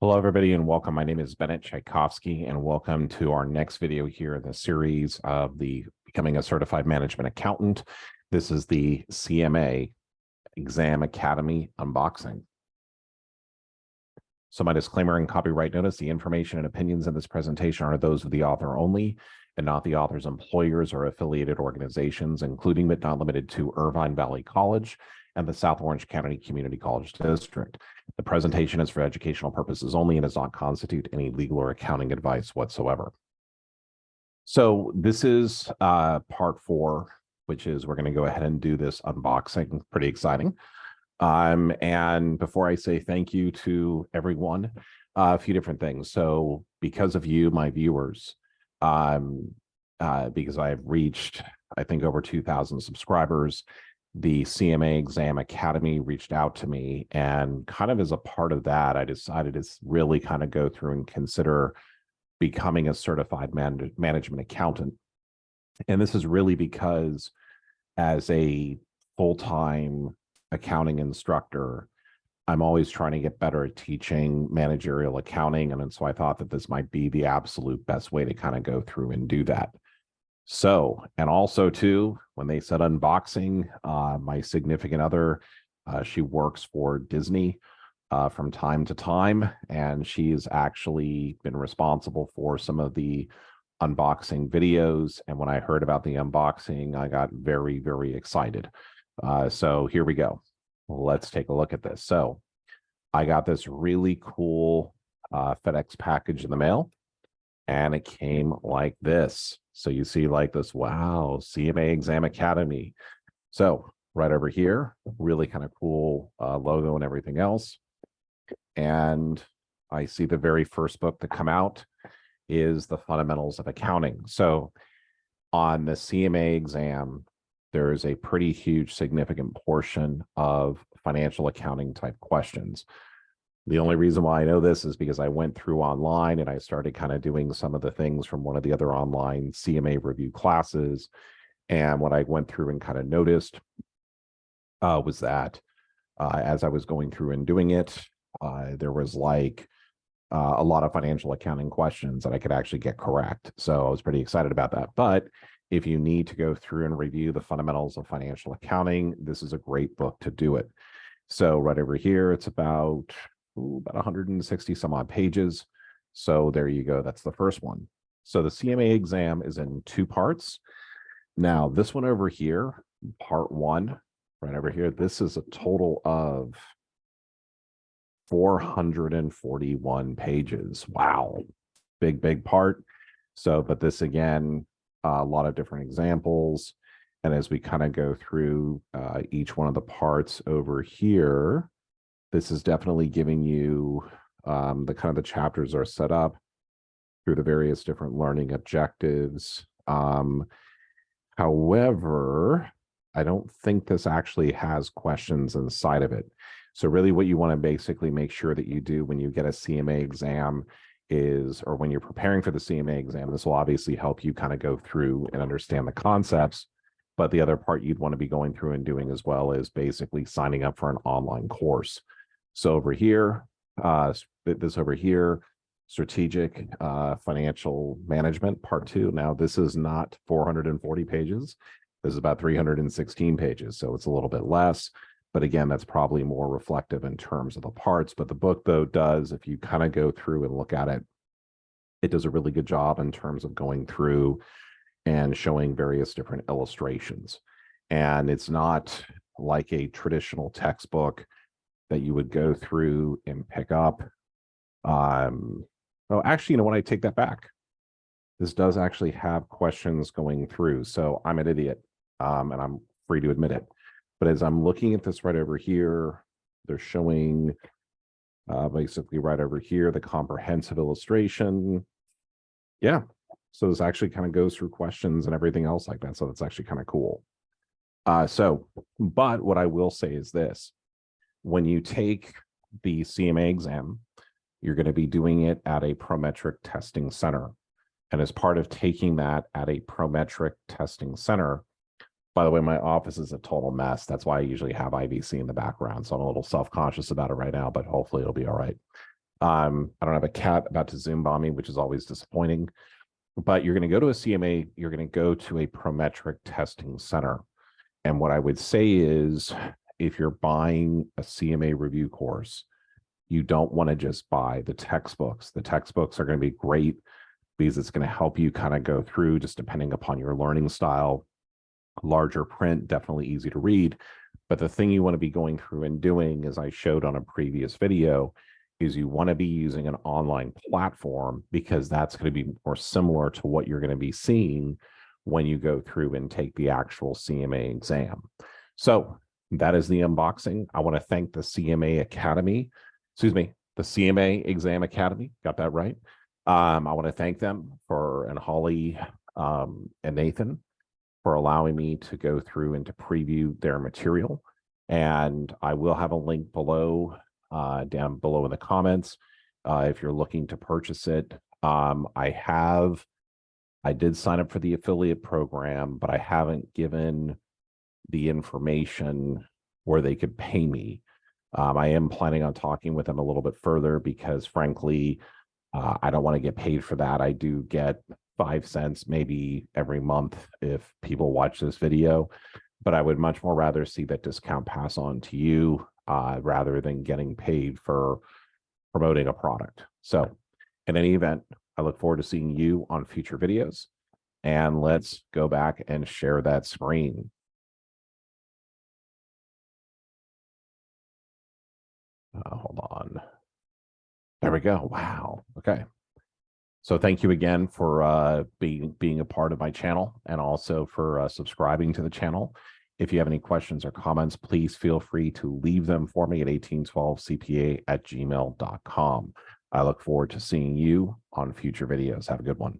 Hello, everybody, and welcome. My name is Bennett Tchaikovsky, and welcome to our next video here in the series of the Becoming a Certified Management Accountant. This is the CMA Exam Academy unboxing. So my disclaimer and copyright notice, the information and opinions in this presentation are those of the author only and not the author's employers or affiliated organizations, including but not limited to Irvine Valley College and the South Orange County Community College District. The presentation is for educational purposes only and does not constitute any legal or accounting advice whatsoever. So this is part 4, which is we're going to go ahead and do this unboxing. Pretty exciting. And before I say thank you to everyone, a few different things. So because of you, my viewers, because I've reached, I think, over 2,000 subscribers, the CMA Exam Academy reached out to me, and kind of as a part of that, I decided to really kind of go through and consider becoming a certified management accountant. And this is really because as a full-time accounting instructor, I'm always trying to get better at teaching managerial accounting. And so I thought that this might be the absolute best way to kind of go through and do that. So, and also too, when they said unboxing, my significant other, she works for Disney from time to time, and she's actually been responsible for some of the unboxing videos. And when I heard about the unboxing, I got very, very excited. So here we go. Let's take a look at this. So I got this really cool FedEx package in the mail, and it came like this. So you see like this, wow, CMA Exam Academy. So right over here, really kind of cool logo and everything else. And I see the very first book to come out is The Fundamentals of Accounting. So on the CMA exam, there is a pretty huge, significant portion of financial accounting type questions. The only reason why I know this is because I went through online and I started kind of doing some of the things from one of the other online CMA review classes. And what I went through and kind of noticed was that as I was going through and doing it, there was like a lot of financial accounting questions that I could actually get correct. So I was pretty excited about that. But if you need to go through and review the fundamentals of financial accounting, this is a great book to do it. So right over here, it's about 160 some odd pages. So there you go. That's the first one. So the CMA exam is in 2 parts. Now, this one over here, part 1, right over here, this is a total of 441 pages. Wow. Big, big part. So, but this again, a lot of different examples. And as we kind of go through each one of the parts over here, this is definitely giving you the kind of the chapters are set up through the various different learning objectives. However, I don't think this actually has questions inside of it. So really what you want to basically make sure that you do when you get a CMA exam is, or when you're preparing for the CMA exam, this will obviously help you kind of go through and understand the concepts. But the other part you'd want to be going through and doing as well is basically signing up for an online course. So over here, this over here, strategic financial management part 2. Now, this is not 440 pages. This is about 316 pages. So it's a little bit less. But again, that's probably more reflective in terms of the parts. But the book, though, does, if you kind of go through and look at it, it does a really good job in terms of going through and showing various different illustrations. And it's not like a traditional textbook that you would go through and pick up. Oh, actually, you know what? I take that back. This does actually have questions going through. So I'm an idiot, and I'm free to admit it. But as I'm looking at this right over here, they're showing basically right over here, the comprehensive illustration. Yeah. So this actually kind of goes through questions and everything else like that. So that's actually kind of cool. But what I will say is this. When you take the CMA exam, you're going to be doing it at a Prometric testing center. And as part of taking that at a Prometric testing center, by the way, my office is a total mess. That's why I usually have IVC in the background. So I'm a little self-conscious about it right now, but hopefully it'll be all right. I don't have a cat about to Zoom bomb me, which is always disappointing. But you're going to go to a CMA, you're going to go to a Prometric testing center. And what I would say is, if you're buying a CMA review course, you don't want to just buy the textbooks. The textbooks are going to be great because it's going to help you kind of go through, just depending upon your learning style. Larger print, definitely easy to read. But the thing you want to be going through and doing, as I showed on a previous video, is you want to be using an online platform, because that's going to be more similar to what you're going to be seeing when you go through and take the actual CMA exam. So that is the unboxing. I want to thank the CMA Academy, the CMA Exam Academy, got that right. I want to thank them and Holly and Nathan for allowing me to go through and to preview their material. And I will have a link below, down below in the comments, if you're looking to purchase it. I did sign up for the affiliate program, but I haven't given the information where they could pay me. I am planning on talking with them a little bit further, because frankly, I don't want to get paid for that. I do get 5 cents maybe every month if people watch this video, but I would much more rather see that discount pass on to you, rather than getting paid for promoting a product. So in any event, I look forward to seeing you on future videos, and let's go back and share that screen. Hold on. There we go. Wow. Okay. So thank you again for being a part of my channel, and also for subscribing to the channel. If you have any questions or comments, please feel free to leave them for me at 1812cpa@gmail.com. I look forward to seeing you on future videos. Have a good one.